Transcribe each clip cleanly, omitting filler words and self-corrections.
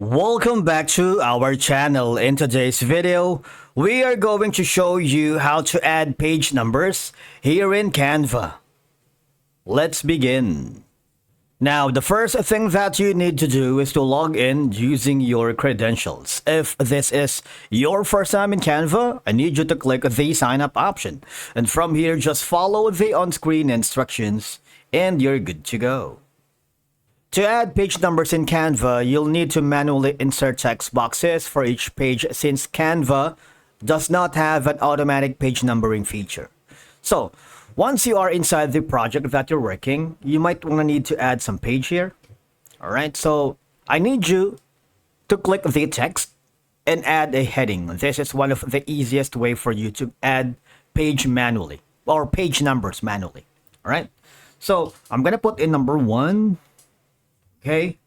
Welcome back to our channel. In today's video, we are going to show you how to add page numbers here in Canva. Let's begin. Now, the first thing that you need to do is to log in using your credentials. If this is your first time in Canva, I need you to click the sign up option. And from here, just follow the on-screen instructions and you're good to go. To add page numbers in Canva, you'll need to manually insert text boxes for each page since Canva does not have an automatic page numbering feature. So, once you are inside the project that you're working, you might want to need to add some page here. Alright, so I need you to click the text and add a heading. This is one of the easiest way for you to add page manually or page numbers manually. Alright, so I'm going to put in number 1. Okay.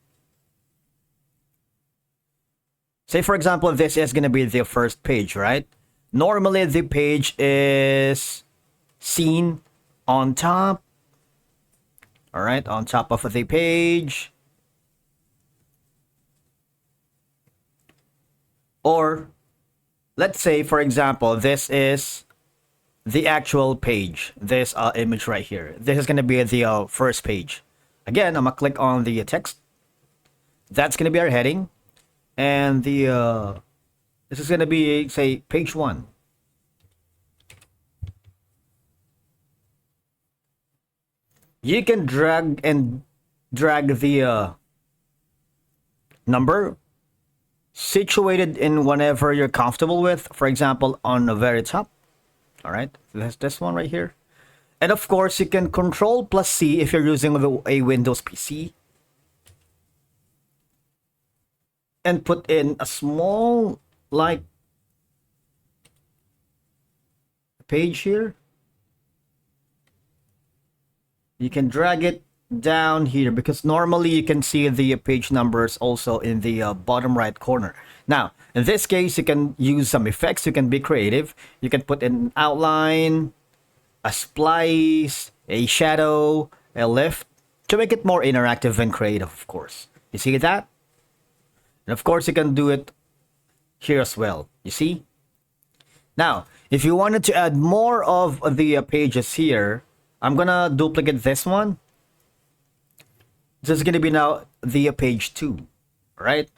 Say for example, this is going to be the first page, right? Normally the page is seen on top. All right, on top of the page. Or let's say for example, this is the actual page. This image right here. This is going to be the first page. Again, I'm gonna click on the text. That's gonna be our heading, and the this is gonna be, say, page 1. You can drag the number situated in whenever you're comfortable with. For example, on the very top. All right, that's this one right here. And of course, you can Control+C if you're using a Windows PC. And put in a small, like, page here. You can drag it down here because normally you can see the page numbers also in the bottom right corner. Now, in this case, you can use some effects. You can be creative. You can put in outline, a splice, a shadow, a lift, to make it more interactive and creative, of course. You see that? And of course, you can do it here as well. You see? Now, if you wanted to add more of the pages here, I'm gonna duplicate this one. This is gonna be now the page 2, right?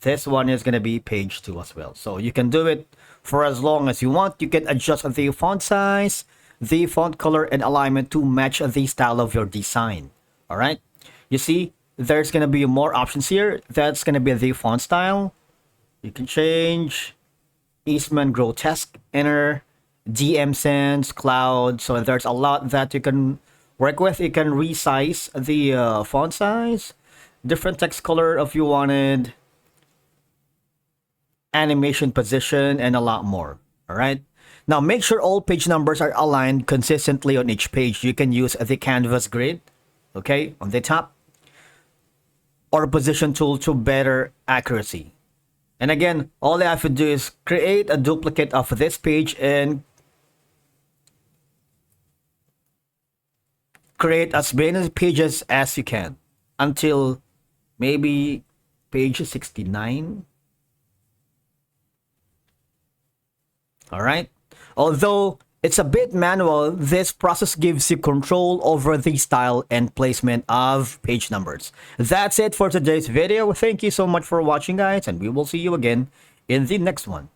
This one is gonna be page 2 as well. So you can do it for as long as you want. You can adjust the font size, the font color, and alignment to match the style of your design. All right, you see there's gonna be more options here. That's gonna be the font style. You can change Eastman Grotesque, Inner, DM Sans, Cloud. So there's a lot that you can work with. You can resize the font size, different text color if you wanted, animation position, and a lot more. All right. Now, make sure all page numbers are aligned consistently on each page. You can use the canvas grid, okay, on the top, or position tool to better accuracy. And again, all I have to do is create a duplicate of this page and create as many pages as you can until maybe page 69. All right. Although it's a bit manual, this process gives you control over the style and placement of page numbers. That's it for today's video. Thank you so much for watching, guys, and we will see you again in the next one.